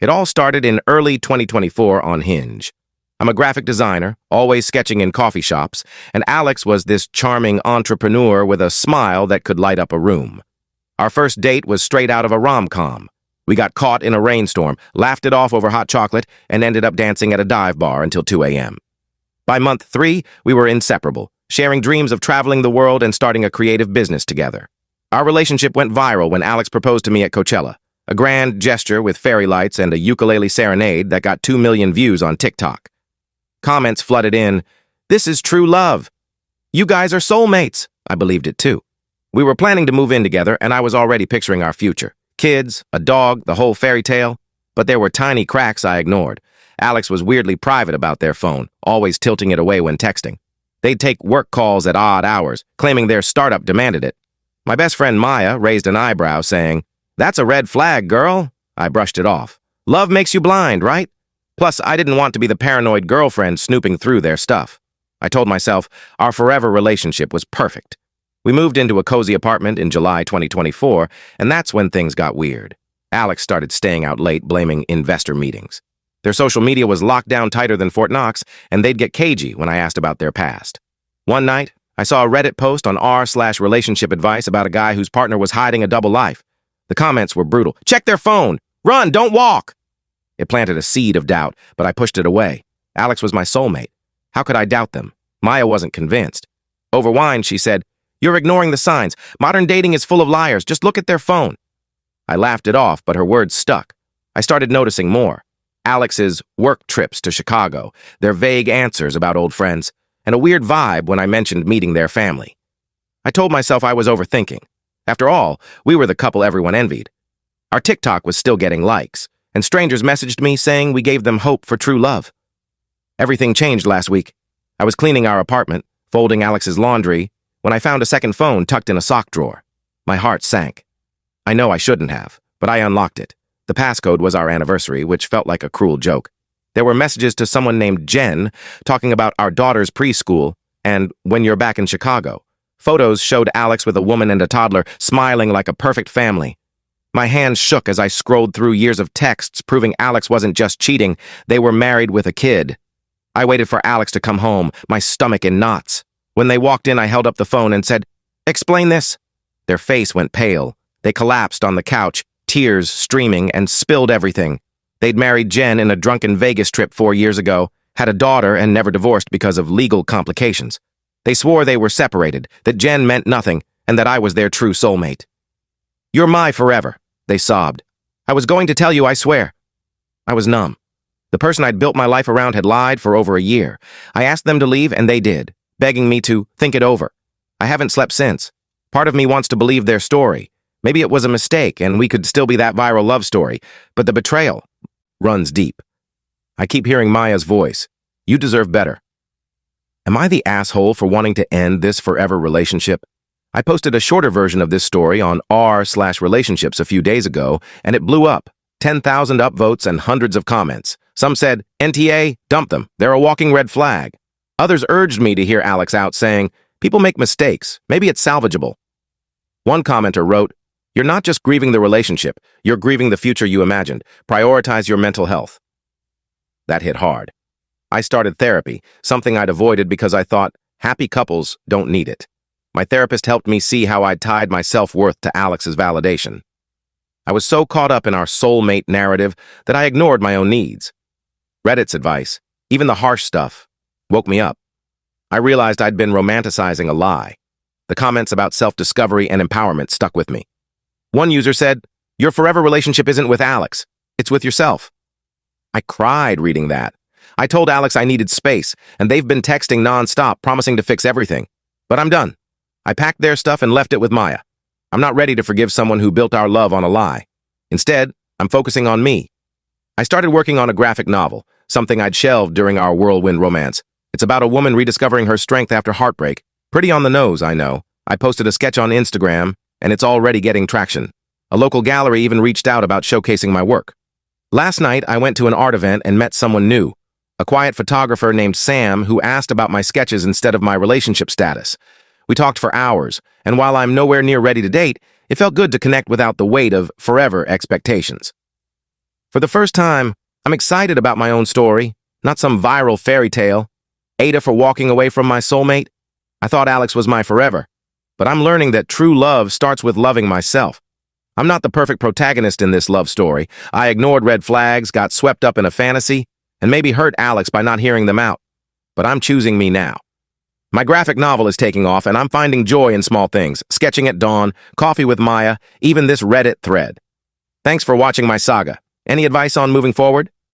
It all started in early 2024 on Hinge. I'm a graphic designer, always sketching in coffee shops, and Alex was this charming entrepreneur with a smile that could light up a room. Our first date was straight out of a rom-com. We got caught in a rainstorm, laughed it off over hot chocolate, and ended up dancing at a dive bar until 2 a.m. By month 3, we were inseparable, sharing dreams of traveling the world and starting a creative business together. Our relationship went viral when Alex proposed to me at Coachella, a grand gesture with fairy lights and a ukulele serenade that got 2 million views on TikTok. Comments flooded in, "This is true love. You guys are soulmates." I believed it too. We were planning to move in together, and I was already picturing our future. Kids, a dog, the whole fairy tale. But there were tiny cracks I ignored. Alex was weirdly private about their phone, always tilting it away when texting. They'd take work calls at odd hours, claiming their startup demanded it. My best friend Maya raised an eyebrow, saying, "That's a red flag, girl." I brushed it off. Love makes you blind, right? Plus, I didn't want to be the paranoid girlfriend snooping through their stuff. I told myself our forever relationship was perfect. We moved into a cozy apartment in July 2024, and that's when things got weird. Alex started staying out late, blaming investor meetings. Their social media was locked down tighter than Fort Knox, and they'd get cagey when I asked about their past. One night, I saw a Reddit post on r/relationship advice about a guy whose partner was hiding a double life. The comments were brutal. "Check their phone! Run, don't walk!" It planted a seed of doubt, but I pushed it away. Alex was my soulmate. How could I doubt them? Maya wasn't convinced. Over wine, she said, "You're ignoring the signs. Modern dating is full of liars. Just look at their phone." I laughed it off, but her words stuck. I started noticing more. Alex's work trips to Chicago, their vague answers about old friends, and a weird vibe when I mentioned meeting their family. I told myself I was overthinking. After all, we were the couple everyone envied. Our TikTok was still getting likes, and strangers messaged me saying we gave them hope for true love. Everything changed last week. I was cleaning our apartment, folding Alex's laundry, when I found a second phone tucked in a sock drawer. My heart sank. I know I shouldn't have, but I unlocked it. The passcode was our anniversary, which felt like a cruel joke. There were messages to someone named Jen talking about our daughter's preschool and when you're back in Chicago. Photos showed Alex with a woman and a toddler, smiling like a perfect family. My hands shook as I scrolled through years of texts proving Alex wasn't just cheating, they were married with a kid. I waited for Alex to come home, my stomach in knots. When they walked in, I held up the phone and said, "Explain this." Their face went pale. They collapsed on the couch, tears streaming, and spilled everything. They'd married Jen in a drunken Vegas trip 4 years ago, had a daughter, and never divorced because of legal complications. They swore they were separated, that Jen meant nothing, and that I was their true soulmate. "You're my forever," they sobbed. "I was going to tell you, I swear." I was numb. The person I'd built my life around had lied for over a year. I asked them to leave, and they did, begging me to think it over. I haven't slept since. Part of me wants to believe their story. Maybe it was a mistake, and we could still be that viral love story, but the betrayal runs deep. I keep hearing Maya's voice. "You deserve better." Am I the asshole for wanting to end this forever relationship? I posted a shorter version of this story on r/relationships a few days ago, and it blew up. 10,000 upvotes and hundreds of comments. Some said, "NTA, dump them. They're a walking red flag." Others urged me to hear Alex out, saying, "People make mistakes. Maybe it's salvageable." One commenter wrote, "You're not just grieving the relationship, you're grieving the future you imagined. Prioritize your mental health." That hit hard. I started therapy, something I'd avoided because I thought, happy couples don't need it. My therapist helped me see how I'd tied my self-worth to Alex's validation. I was so caught up in our soulmate narrative that I ignored my own needs. Reddit's advice, even the harsh stuff, woke me up. I realized I'd been romanticizing a lie. The comments about self-discovery and empowerment stuck with me. One user said, "Your forever relationship isn't with Alex, it's with yourself." I cried reading that. I told Alex I needed space, and they've been texting nonstop, promising to fix everything. But I'm done. I packed their stuff and left it with Maya. I'm not ready to forgive someone who built our love on a lie. Instead, I'm focusing on me. I started working on a graphic novel, something I'd shelved during our whirlwind romance. It's about a woman rediscovering her strength after heartbreak. Pretty on the nose, I know. I posted a sketch on Instagram, and it's already getting traction. A local gallery even reached out about showcasing my work. Last night, I went to an art event and met someone new, a quiet photographer named Sam who asked about my sketches instead of my relationship status. We talked for hours, and while I'm nowhere near ready to date, it felt good to connect without the weight of forever expectations. For the first time, I'm excited about my own story, not some viral fairy tale. AITA for walking away from my soulmate? I thought Alex was my forever. But I'm learning that true love starts with loving myself. I'm not the perfect protagonist in this love story. I ignored red flags, got swept up in a fantasy, and maybe hurt Alex by not hearing them out. But I'm choosing me now. My graphic novel is taking off, and I'm finding joy in small things, sketching at dawn, coffee with Maya, even this Reddit thread. Thanks for watching my saga. Any advice on moving forward?